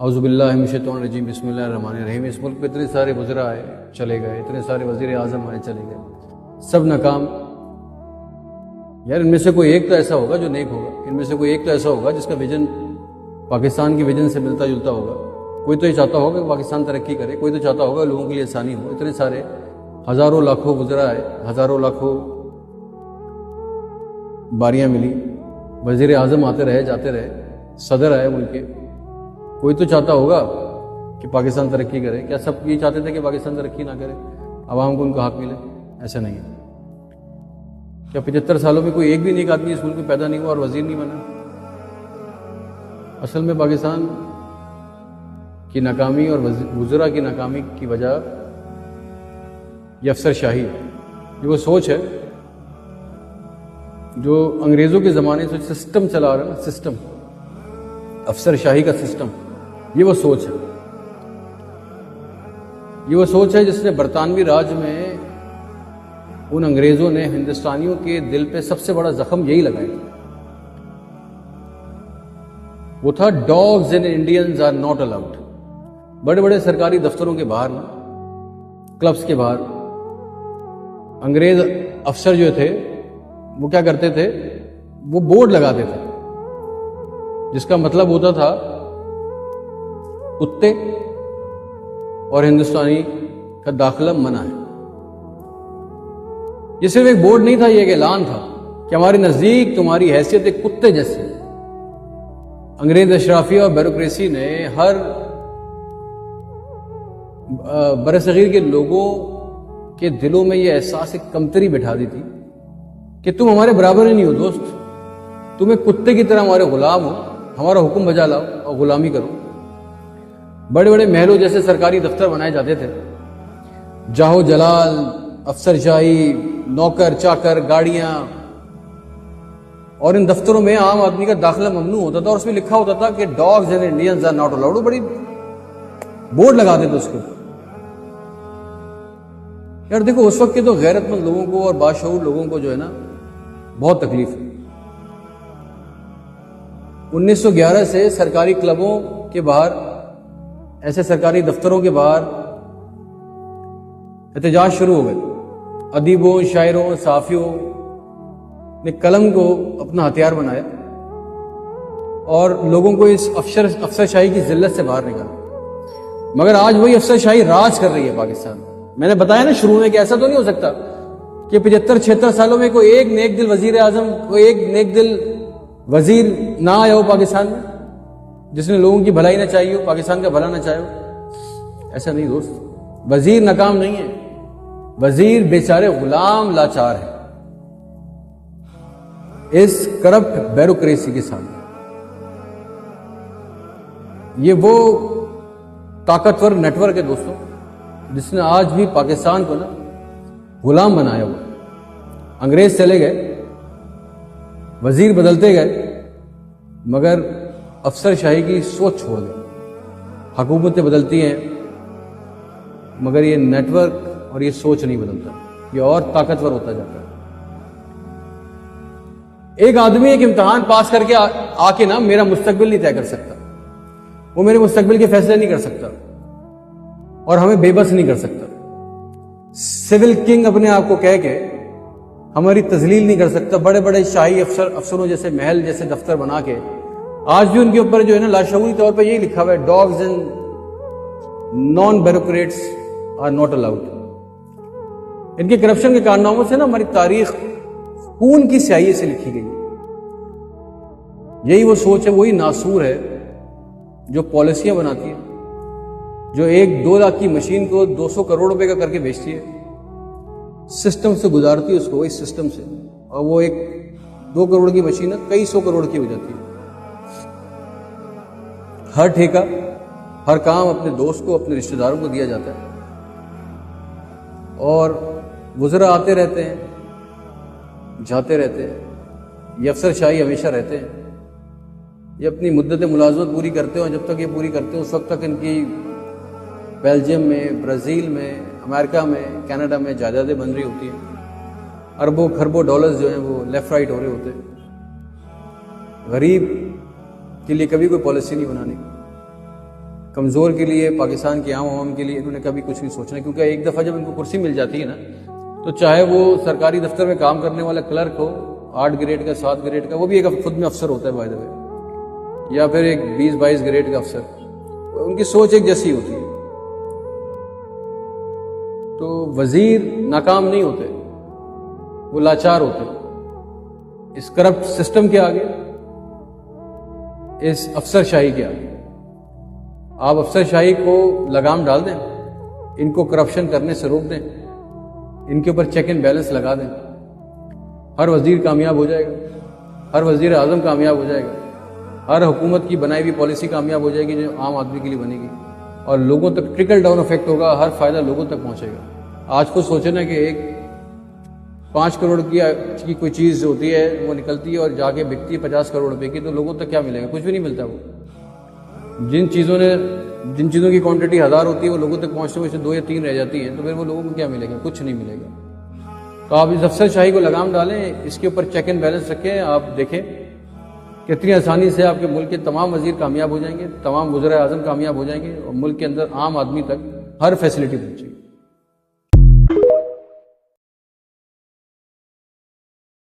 اعوذ باللہ من الشیطان الرجیم، بسم اللہ الرحمن الرحیم۔ اس ملک پہ اتنے سارے وزراء آئے چلے گئے، اتنے سارے وزیر اعظم آئے چلے گئے، سب ناکام۔ یار ان میں سے کوئی ایک تو ایسا ہوگا جو نیک ہوگا، ان میں سے کوئی ایک تو ایسا ہوگا جس کا ویژن پاکستان کی ویژن سے ملتا جلتا ہوگا۔ کوئی تو یہ چاہتا ہوگا کہ پاکستان ترقی کرے، کوئی تو چاہتا ہوگا لوگوں کے لیے آسانی ہو۔ اتنے سارے ہزاروں لاکھوں وزراء آئے، ہزاروں لاکھوں باریاں ملی، وزیر اعظم آتے رہے جاتے رہے، صدر آئے ملک کے۔ کوئی تو چاہتا ہوگا کہ پاکستان ترقی کرے۔ کیا سب یہ چاہتے تھے کہ پاکستان ترقی نہ کرے، عوام کو ان کا حق ملے؟ ایسا نہیں ہے۔ کیا 75 سالوں میں کوئی ایک بھی نیک آدمی اس ملک میں پیدا نہیں ہوا اور وزیر نہیں بنا؟ اصل میں پاکستان کی ناکامی اور وزراء کی ناکامی کی وجہ یہ افسر شاہی ہے۔ یہ وہ سوچ ہے جو انگریزوں کے زمانے سے سسٹم چلا رہا ہے نا، سسٹم، افسر شاہی کا سسٹم، یہ وہ سوچ ہے۔ یہ وہ سوچ ہے جس نے برطانوی راج میں ان انگریزوں نے ہندوستانیوں کے دل پہ سب سے بڑا زخم یہی لگایا تھا۔ وہ تھا dogs and Indians are not allowed. بڑے بڑے سرکاری دفتروں کے باہر نا، کلبس کے باہر انگریز افسر جو تھے وہ کیا کرتے تھے، وہ بورڈ لگاتے تھے جس کا مطلب ہوتا تھا کتے اور ہندوستانی کا داخلہ منع ہے۔ یہ صرف ایک بورڈ نہیں تھا، یہ ایک اعلان تھا کہ ہمارے نزدیک تمہاری حیثیت ایک کتے جیسے۔ انگریز اشرافیہ اور بیوروکریسی نے ہر برصغیر کے لوگوں کے دلوں میں یہ احساس ایک کمتری بٹھا دی تھی کہ تم ہمارے برابر ہی نہیں ہو دوست، تم ایک کتے کی طرح ہمارے غلام ہو، ہمارا حکم بجا لاؤ اور غلامی کرو۔ بڑے بڑے محلوں جیسے سرکاری دفتر بنائے جاتے تھے، جاہو جلال، افسر شاہی، نوکر چاکر، گاڑیاں، اور ان دفتروں میں عام آدمی کا داخلہ ممنوع ہوتا تھا اور اس میں لکھا ہوتا تھا کہ dogs and Indians are not allowed. بڑی بورڈ لگاتے تھے اس کو۔ یار دیکھو اس وقت کے تو غیرت مند لوگوں کو اور باشعور لوگوں کو جو ہے نا بہت تکلیف ہے۔ 1911 سے سرکاری کلبوں کے باہر، ایسے سرکاری دفتروں کے باہر احتجاج شروع ہو گئے۔ ادیبوں، شاعروں، صحافیوں نے قلم کو اپنا ہتھیار بنایا اور لوگوں کو اس افسر شاہی کی ذلت سے باہر نکالا۔ مگر آج وہی افسر شاہی راج کر رہی ہے پاکستان۔ میں نے بتایا نا شروع میں کہ ایسا تو نہیں ہو سکتا کہ 75-76 سالوں میں کوئی ایک نیک دل وزیر اعظم، کوئی ایک نیک دل وزیر نہ آیا ہو پاکستان میں جس نے لوگوں کی بھلائی نہ چاہیے ہو، پاکستان کا بھلا نہ چاہے ہو۔ ایسا نہیں دوست، وزیر ناکام نہیں ہے، وزیر بیچارے غلام لاچار ہے اس کرپٹ بیوروکریسی کے سامنے۔ یہ وہ طاقتور نیٹ ورک ہے دوستوں جس نے آج بھی پاکستان کو نا غلام بنایا ہوا۔ انگریز چلے گئے، وزیر بدلتے گئے، مگر افسر شاہی کی سوچ چھوڑ گئے۔ حکومتیں بدلتی ہیں مگر یہ نیٹ ورک اور یہ سوچ نہیں بدلتا، یہ اور طاقتور ہوتا جاتا ہے۔ ایک آدمی ایک امتحان پاس کر کے آ کے نا میرا مستقبل نہیں طے کر سکتا، وہ میرے مستقبل کے فیصلے نہیں کر سکتا اور ہمیں بے بس نہیں کر سکتا۔ سول کنگ اپنے آپ کو کہہ کے ہماری تذلیل نہیں کر سکتا۔ بڑے بڑے شاہی افسروں جیسے محل جیسے دفتر بنا کے آج بھی ان کے اوپر جو ہے نا لاشعوری طور پر یہی لکھا ہوا ہے، dogs and non bureaucrats are not allowed. ان کے کرپشن کے کارناموں سے نا ہماری تاریخ خون کی سیاہی سے لکھی گئی۔ یہی وہ سوچ ہے، وہی ناسور ہے جو پالیسیاں بناتی ہے، جو 1-2 لاکھ کی مشین کو 200 کروڑ روپے کا کر کے بیچتی ہے، سسٹم سے گزارتی ہے اس کو، اس سسٹم سے، اور وہ 1-2 کروڑ کی مشین کئی 100 کروڑ کی ہو جاتی ہے۔ ہر ٹھیکہ، ہر کام اپنے دوست کو، اپنے رشتہ داروں کو دیا جاتا ہے، اور وزراء آتے رہتے ہیں جاتے رہتے ہیں۔ یہ افسر شاہی ہمیشہ رہتے ہیں، یہ اپنی مدت ملازمت پوری کرتے ہیں، اور جب تک یہ پوری کرتے ہیں اس وقت تک ان کی بیلجیم میں، برازیل میں، امریکہ میں، کینیڈا میں جائیدادیں بن رہی ہوتی ہیں۔ اربوں کھربوں ڈالرز جو ہیں وہ لیفٹ رائٹ ہو رہے ہوتے ہیں۔ غریب کے لیے کبھی کوئی پالیسی نہیں بنانی۔ کمزور کے لیے، پاکستان کے عام عوام کے لیے انہوں نے کبھی کچھ نہیں سوچنا، کیونکہ ایک دفعہ جب ان کو کرسی مل جاتی ہے نا، تو چاہے وہ سرکاری دفتر میں کام کرنے والا کلرک ہو 8 گریڈ کا 7 گریڈ کا، وہ بھی ایک خود میں افسر ہوتا ہے بائی دا وے، یا پھر ایک 20-22 گریڈ کا افسر، ان کی سوچ ایک جیسی ہوتی ہے۔ تو وزیر ناکام نہیں ہوتے، وہ لاچار ہوتے اس کرپٹ سسٹم کے آگے، اس افسر شاہی کے آگے۔ آپ افسر شاہی کو لگام ڈال دیں، ان کو کرپشن کرنے سے روک دیں، ان کے اوپر چیک اینڈ بیلنس لگا دیں، ہر وزیر کامیاب ہو جائے گا، ہر وزیر اعظم کامیاب ہو جائے گا، ہر حکومت کی بنائی ہوئی پالیسی کامیاب ہو جائے گی جو عام آدمی کے لیے بنے گی، اور لوگوں تک ٹرکل ڈاؤن افیکٹ ہوگا، ہر فائدہ لوگوں تک پہنچے گا۔ آج کو سوچیں نا کہ ایک 5 کروڑ کی کوئی چیز ہوتی ہے، وہ نکلتی ہے اور جا کے بکتی ہے 50 کروڑ روپے کی، تو لوگوں تک کیا ملے گا؟ کچھ بھی نہیں ملتا۔ وہ جن چیزوں کی کوانٹٹی 1000 ہوتی ہے، وہ لوگوں تک پہنچتے ہوئے 2 یا 3 رہ جاتی ہیں، تو پھر وہ لوگوں کو کیا ملے گا؟ کچھ نہیں ملے گا۔ تو آپ اس افسر شاہی کو لگام ڈالیں، اس کے اوپر چیک اینڈ بیلنس رکھیں، آپ دیکھیں کتنی آسانی سے آپ کے ملک کے تمام وزیر کامیاب ہو جائیں گے، تمام وزراء اعظم کامیاب ہو جائیں گے، اور ملک کے اندر عام آدمی تک ہر فیسلٹی پہنچے گی۔